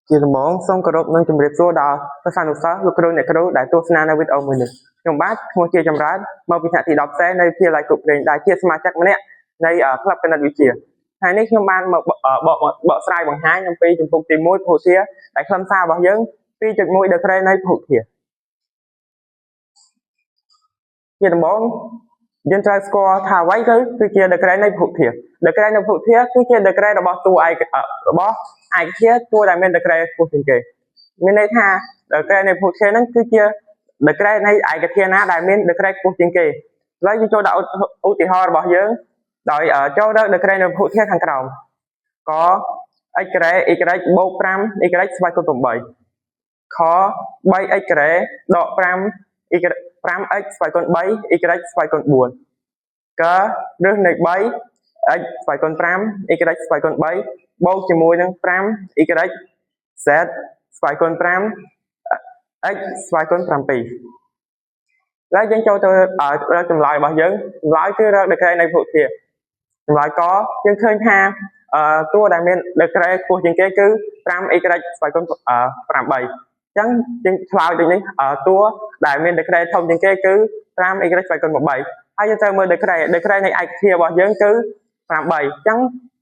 ជាដំបូងសូមគោរពនិងជម្រាបសួរដល់សិស្សានុសិស្សលោកគ្រូអ្នកគ្រូដែលទស្សនានៅវីដេអូមួយនេះខ្ញុំបាទឈ្មោះជាចម្រើនមកពីថ្នាក់ទី10សេនៅវិទ្យាល័យគប់ព្រេងដែលជាសមាជិកម្នាក់នៃក្លឹបគណិតវិទ្យាថ្ងៃនេះខ្ញុំបានមកបកស្រាយបង្ហាញអំពីជំពូកទី1ពហុធាតុដែលខ្លឹមសាររបស់យើង 2.1 ដឺក្រេនៃពហុធាតុជាដំបូងយើងត្រូវស្គាល់ថាអ្វីគឺជាដឺក្រេនៃពហុធាតុដឺក្រេនៃពហុធាតុគឺជាដឺក្រេរបស់តួឯករបស់ឯកធាតុតួដែលមានដឺក្រេខ្ពស់ជាងគេមានន័យថាដឺក្រេនៃពហុធាតុហ្នឹងគឺជាដឺក្រេនៃឯកធាតុណាដែលមានដឺក្រេខ្ពស់ជាងគេឥឡូវយើងចូលដាក់ឧទាហរណ៍របស់យើងដោយចូលទៅដឺក្រេនៃពហុធាតុខាងក្រោមកxក្រេ y បូក 5y ស្វ័យគុណ8ខ 3xក្រេដក 5x ស្វ័យគុណ3 y ស្វ័យគុណ4ករឹសនៃ3 x ស្វ័យគុណ5 y ស្វ័យគុណ3បូកជាមួយនឹង5 y z ស្វ័យគុណ5 x ស្វ័យគុណ7ហើយយើងចូលទៅរកចម្លើយរបស់យើងចម្លើយគឺរកដឺក្រេនៃពហុធាតុចម្លើយកយើងឃើញថាតួដែលមានដឺក្រេខ្ពស់ជាងគេគឺ 5y ស្វ័យគុណ8អញ្ចឹងយើងឆ្លើយដូចនេះតួដែលមានដឺក្រេធំជាងគេគឺ 5y ស្វ័យគុណ8ហើយយើងត្រូវមើលដឺក្រេនៃឯកធាតុរបស់យើងគឺ8អញ្ចឹង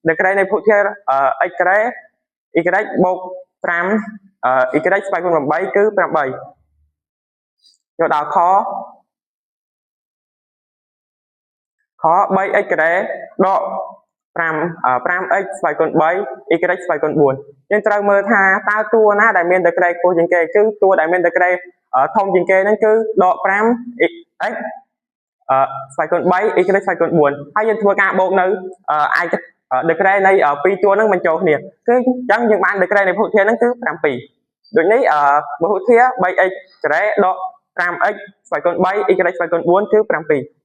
ដឺក្រេនៃពហុធាតុxក្រេ y បូក 5y ស្វ័យគុណ8គឺ8យកដល់ខ 3x ក្រេដក 5x ស្វ័យគុណ3 y ស្វ័យគុណ4យើងត្រូវមើលថាតើតួណាដែលមានដឺក្រេខ្ពស់ជាងគេគឺតួដែលមានដឺក្រេធំជាងគេហ្នឹងគឺដក 5x ស្វ័យគុណ3 y ស្វ័យគុណ4ហើយយើងធ្វើការបូកនៅឯកដឺក្រេនៃពីរតួហ្នឹងបញ្ចូលគ្នាគឺអញ្ចឹងយើងបានដឺក្រេនៃពហុធាតុហ្នឹងគឺ7ដូចនេះពហុធាតុ 3x ក្រេដក 5x ស្វ័យគុណ3 y ស្វ័យគុណ4គឺ7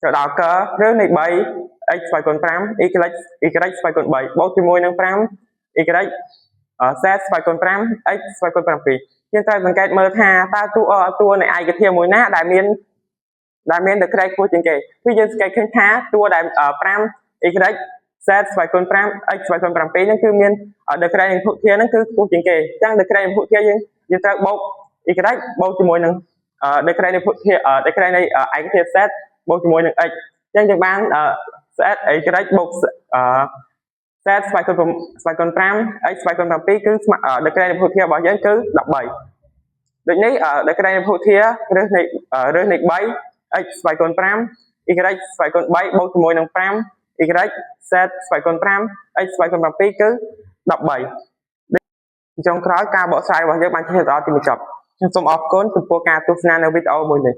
ចូលដល់កឬនៃ3 x ស្វ័យគុណ5 y ស្វ័យគុណ3បូកជាមួយនឹង5 y z ស្វ័យគុណ5 x ស្វ័យគុណ7យើងត្រូវសង្កេតមើលថាតើតួនៃឯកធាតុមួយណាដែលមានដឺក្រេខ្ពស់ជាងគេគឺយើងសង្កេតឃើញថាតួដែល5 y z ស្វ័យគុណ5 x ស្វ័យគុណ7ហ្នឹងគឺមានដឺក្រេនៃពហុធាតុហ្នឹងគឺខ្ពស់ជាងគេអញ្ចឹងដឺក្រេនៃពហុធាតុយើងត្រូវបូក y បូកជាមួយនឹងដឺក្រេនៃពហុធាតុដឺក្រេនៃឯកធាតុ z បូកជាមួយនឹង x អញ្ចឹងយើងបាន z y បូកz ស្វ័យគុណ5 x ស្វ័យគុណ7គឺដឺក្រេនៃពហុធាតុរបស់យើងគឺ13ដូចនេះដឺក្រេនៃពហុធាតុរើសនៃ3 x ស្វ័យគុណ5 y ស្វ័យគុណ3បូកជាមួយនឹង5 y z ស្វ័យគុណ5 x ស្វ័យគុណ7គឺ13ចុងក្រោយការបកស្រាយរបស់យើងបានឈានដល់ទីបញ្ចប់ខ្ញុំសូមអរគុណចំពោះការទស្សនានៅវីដេអូមួយនេះ